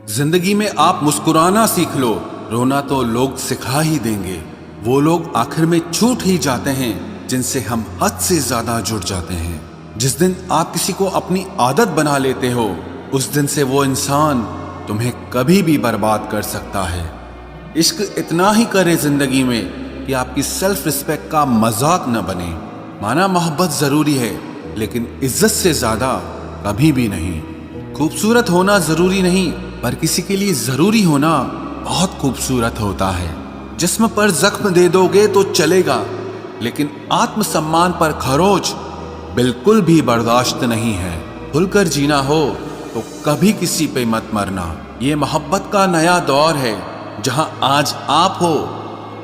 जिंदगी में आप मुस्कुराना सीख लो, रोना तो लोग सिखा ही देंगे। वो लोग आखिर में छूट ही जाते हैं जिनसे हम हद से ज्यादा जुड़ जाते हैं। जिस दिन आप किसी को अपनी आदत बना लेते हो, उस दिन से वो इंसान तुम्हें कभी भी बर्बाद कर सकता है। इश्क इतना ही करे जिंदगी में कि आपकी सेल्फ रिस्पेक्ट का मजाक न बने। माना मोहब्बत जरूरी है, लेकिन इज्जत से ज्यादा कभी भी नहीं। खूबसूरत होना जरूरी नहीं, पर किसी के लिए जरूरी होना बहुत खूबसूरत होता है। जिस्म पर जख्म दे दोगे तो चलेगा, लेकिन आत्मसम्मान पर खरोच बिल्कुल भी बर्दाश्त नहीं है। खुलकर जीना हो तो कभी किसी पे मत मरना। ये मोहब्बत का नया दौर है, जहां आज आप हो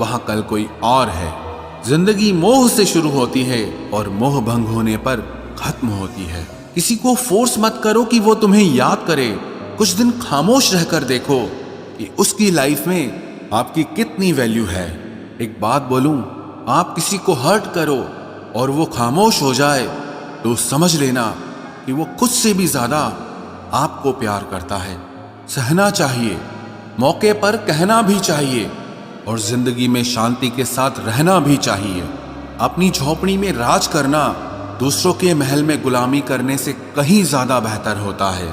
वहां कल कोई और है। जिंदगी मोह से शुरू होती है और मोह भंग होने पर खत्म होती है। किसी को फोर्स मत करो कि वो तुम्हें याद करे। कुछ दिन खामोश रहकर देखो कि उसकी लाइफ में आपकी कितनी वैल्यू है। एक बात बोलूं, आप किसी को हर्ट करो और वो खामोश हो जाए तो समझ लेना कि वो खुद से भी ज्यादा आपको प्यार करता है। सहना चाहिए, मौके पर कहना भी चाहिए, और जिंदगी में शांति के साथ रहना भी चाहिए। अपनी झोपड़ी में राज करना दूसरों के महल में गुलामी करने से कहीं ज्यादा बेहतर होता है।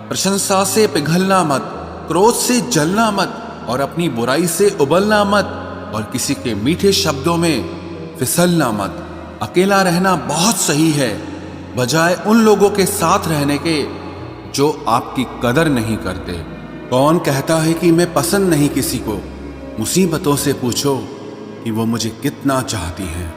प्रशंसा से पिघलना मत, क्रोध से जलना मत, और अपनी बुराई से उबलना मत, और किसी के मीठे शब्दों में फिसलना मत। अकेला रहना बहुत सही है, बजाय उन लोगों के साथ रहने के जो आपकी कदर नहीं करते। कौन कहता है कि मैं पसंद नहीं किसी को? मुसीबतों से पूछो कि वो मुझे कितना चाहती हैं।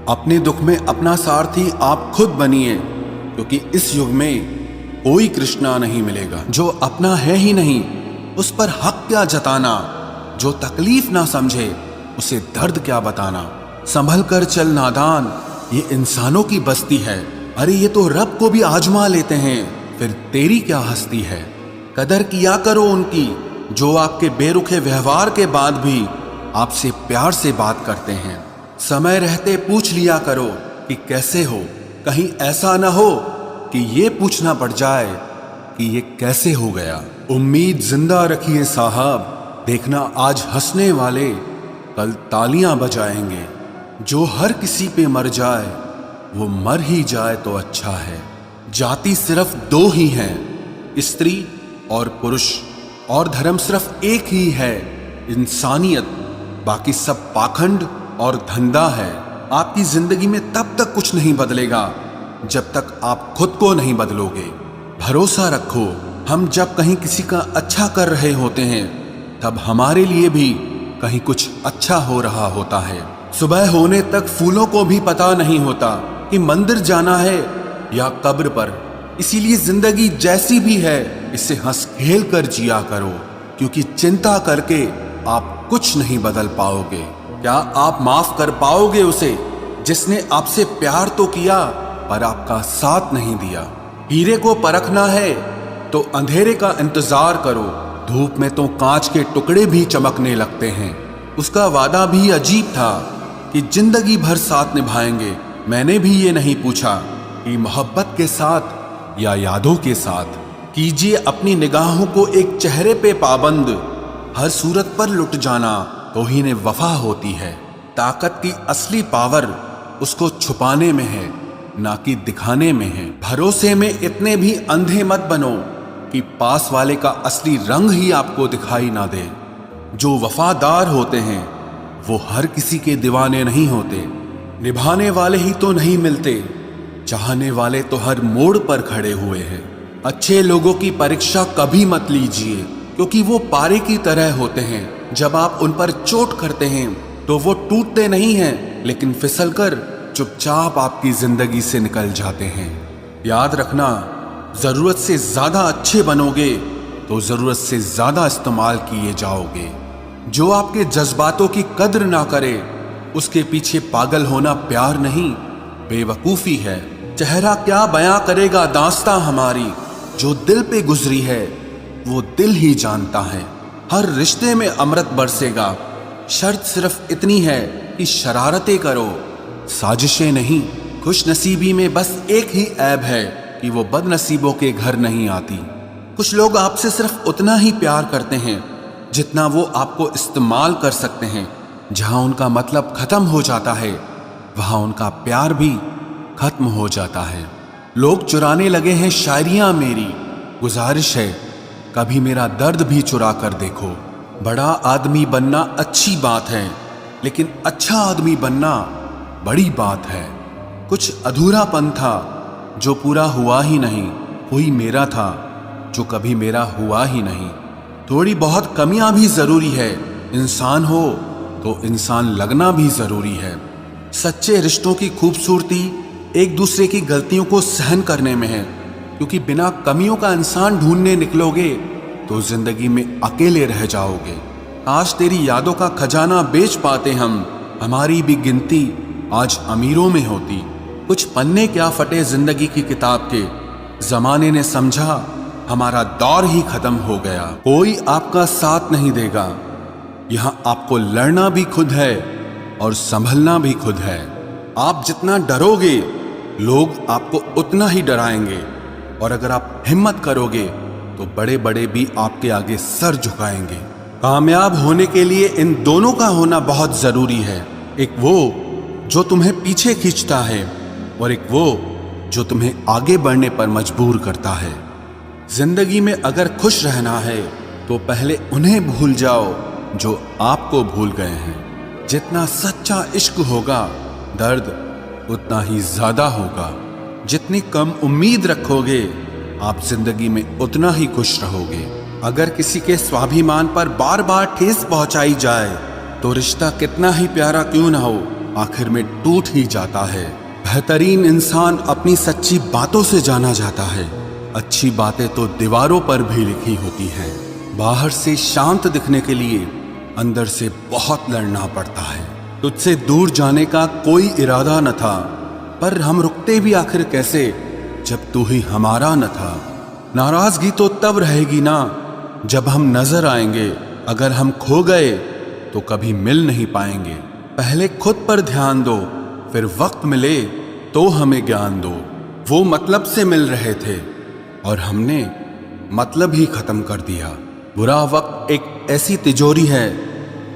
अपने दुख में अपना सारथी आप खुद बनिए, क्योंकि इस युग में कोई कृष्णा नहीं मिलेगा। जो अपना है ही नहीं, उस पर हक क्या जताना? जो तकलीफ ना समझे, उसे दर्द क्या बताना? संभल कर चल नादान, ये इंसानों की बस्ती है। अरे ये तो रब को भी आजमा लेते हैं, फिर तेरी क्या हस्ती है? कदर किया करो उनकी जो आपके बेरुखे व्यवहार के बाद भी आपसे प्यार से बात करते हैं। समय रहते पूछ लिया करो कि कैसे हो, कहीं ऐसा ना हो कि ये पूछना पड़ जाए कि ये कैसे हो गया। उम्मीद जिंदा रखिए साहब, देखना आज हंसने वाले कल तालियां बजाएंगे। जो हर किसी पे मर जाए वो मर ही जाए तो अच्छा है। जाति सिर्फ दो ही हैं, स्त्री और पुरुष, और धर्म सिर्फ एक ही है, इंसानियत। बाकी सब पाखंड और धंधा है। आपकी जिंदगी में तब तक कुछ नहीं बदलेगा जब तक आप खुद को नहीं बदलोगे। भरोसा रखो, हम जब कहीं किसी का अच्छा कर रहे होते हैं, तब हमारे लिए भी कहीं कुछ अच्छा हो रहा होता है। सुबह होने तक फूलों को भी पता नहीं होता कि मंदिर जाना है या कब्र पर। इसीलिए जिंदगी जैसी भी है, इसे हंस खेल कर जिया करो, क्योंकि चिंता करके आप कुछ नहीं बदल पाओगे। क्या आप माफ कर पाओगे उसे जिसने आपसे प्यार तो किया पर आपका साथ नहीं दिया? हीरे को परखना है तो अंधेरे का इंतजार करो, धूप में तो कांच के टुकड़े भी चमकने लगते हैं। उसका वादा भी अजीब था कि जिंदगी भर साथ निभाएंगे। मैंने भी ये नहीं पूछा कि मोहब्बत के साथ या यादों के साथ। कीजिए अपनी निगाहों को एक चेहरे पे पाबंद, हर सूरत पर लुट जाना तौहीन वफा होती है। ताकत की असली पावर उसको छुपाने में है, ना कि दिखाने में है। भरोसे में इतने भी अंधे मत बनो कि पास वाले का असली रंग ही आपको दिखाई ना दे। जो वफादार होते हैं वो हर किसी के दीवाने नहीं होते। निभाने वाले ही तो नहीं मिलते, चाहने वाले तो हर मोड़ पर खड़े हुए हैं। अच्छे लोगों की परीक्षा कभी मत लीजिए, क्योंकि वो पारे की तरह होते हैं। जब आप उन पर चोट करते हैं तो वो टूटते नहीं हैं, लेकिन फिसलकर चुपचाप आपकी जिंदगी से निकल जाते हैं। याद रखना, जरूरत से ज्यादा अच्छे बनोगे तो जरूरत से ज्यादा इस्तेमाल किए जाओगे। जो आपके जज्बातों की कद्र ना करे, उसके पीछे पागल होना प्यार नहीं, बेवकूफी है। चेहरा क्या बयां करेगा दास्तां हमारी, जो दिल पे गुजरी है वो दिल ही जानता है। हर रिश्ते में अमृत बरसेगा, शर्त सिर्फ इतनी है कि शरारतें करो, साजिशें नहीं। खुश नसीबी में बस एक ही ऐब है कि वो बदनसीबों के घर नहीं आती। कुछ लोग आपसे सिर्फ उतना ही प्यार करते हैं जितना वो आपको इस्तेमाल कर सकते हैं। जहां उनका मतलब खत्म हो जाता है वहां उनका प्यार भी खत्म हो जाता है। लोग चुराने लगे हैं शायरियां मेरी, गुजारिश है कभी मेरा दर्द भी चुरा कर देखो। बड़ा आदमी बनना अच्छी बात है, लेकिन अच्छा आदमी बनना बड़ी बात है। कुछ अधूरापन था जो पूरा हुआ ही नहीं, कोई मेरा था जो कभी मेरा हुआ ही नहीं। थोड़ी बहुत कमियां भी जरूरी है, इंसान हो तो इंसान लगना भी जरूरी है। सच्चे रिश्तों की खूबसूरती एक दूसरे की गलतियों को सहन करने में है, क्योंकि बिना कमियों का इंसान ढूंढने निकलोगे तो जिंदगी में अकेले रह जाओगे। काश तेरी यादों का खजाना बेच पाते हम, हमारी भी गिनती आज अमीरों में होती। कुछ पन्ने क्या फटे जिंदगी की किताब के, जमाने ने समझा हमारा दौर ही खत्म हो गया। कोई आपका साथ नहीं देगा, यहां आपको लड़ना भी खुद है और संभलना भी खुद है। आप जितना डरोगे लोग आपको उतना ही डराएंगे, और अगर आप हिम्मत करोगे तो बड़े बड़े भी आपके आगे सर झुकाएंगे। कामयाब होने के लिए इन दोनों का होना बहुत जरूरी है। एक वो जो तुम्हें पीछे खींचता है और एक वो जो तुम्हें आगे बढ़ने पर मजबूर करता है। जिंदगी में अगर खुश रहना है तो पहले उन्हें भूल जाओ जो आपको भूल गए हैं। जितना सच्चा इश्क होगा दर्द उतना ही ज्यादा होगा। जितनी कम उम्मीद रखोगे आप जिंदगी में उतना ही खुश रहोगे। अगर किसी के स्वाभिमान पर बार बार ठेस पहुंचाई जाए तो रिश्ता कितना ही प्यारा क्यों ना हो आखिर में टूट ही जाता है। बेहतरीन इंसान अपनी सच्ची बातों से जाना जाता है। अच्छी बातें तो दीवारों पर भी लिखी होती हैं। बाहर से शांत दिखने के लिए अंदर से बहुत लड़ना पड़ता है। तुझसे दूर जाने का कोई इरादा न था, पर हम रुकते भी आखिर कैसे जब तू ही हमारा न था। नाराजगी तो तब रहेगी ना जब हम नजर आएंगे, अगर हम खो गए तो कभी मिल नहीं पाएंगे। पहले खुद पर ध्यान दो, फिर वक्त मिले तो हमें ज्ञान दो। वो मतलब से मिल रहे थे और हमने मतलब ही खत्म कर दिया। बुरा वक्त एक ऐसी तिजोरी है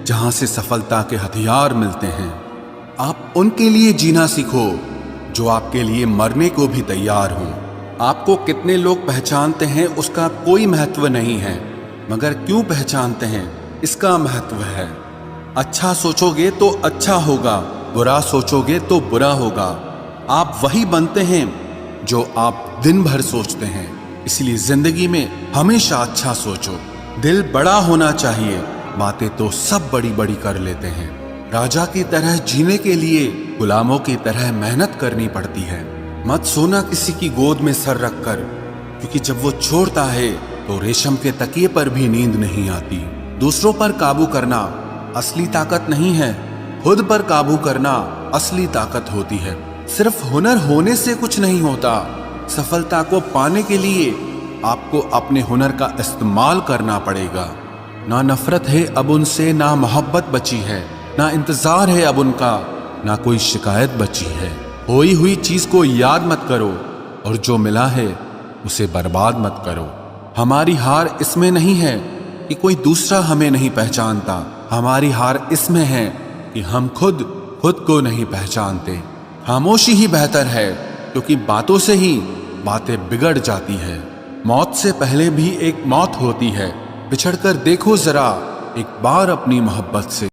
जहां से सफलता के हथियार मिलते हैं। आप उनके लिए जीना सीखो जो आपके लिए मरने को भी तैयार हों। आपको कितने लोग पहचानते हैं उसका कोई महत्व नहीं है, मगर क्यों पहचानते हैं इसका महत्व है। अच्छा सोचोगे तो अच्छा होगा, बुरा सोचोगे तो बुरा होगा। आप वही बनते हैं जो आप दिन भर सोचते हैं। इसलिए जिंदगी में हमेशा अच्छा सोचो। दिल बड़ा होना चाहिए, बातें तो सब बड़ी बड़ी कर लेते हैं। राजा की तरह जीने के लिए गुलामों की तरह मेहनत करनी पड़ती है। मत सोना किसी की गोद में सर रखकर, क्योंकि जब वो छोड़ता है तो रेशम के तकिए पर भी नींद नहीं आती। दूसरों पर काबू करना असली ताकत नहीं है, खुद पर काबू करना असली ताकत होती है। सिर्फ हुनर होने से कुछ नहीं होता, सफलता को पाने के लिए आपको अपने हुनर का इस्तेमाल करना पड़ेगा। ना नफरत है अब उनसे, ना मोहब्बत बची है, ना इंतजार है अब उनका, ना कोई शिकायत बची है। खोई हुई चीज को याद मत करो और जो मिला है उसे बर्बाद मत करो। हमारी हार इसमें नहीं है कि कोई दूसरा हमें नहीं पहचानता, हमारी हार इसमें है कि हम खुद को नहीं पहचानते। खामोशी ही बेहतर है, क्योंकि बातों से ही बातें बिगड़ जाती है। मौत से पहले भी एक मौत होती है, बिछड़कर देखो जरा एक बार अपनी मोहब्बत से।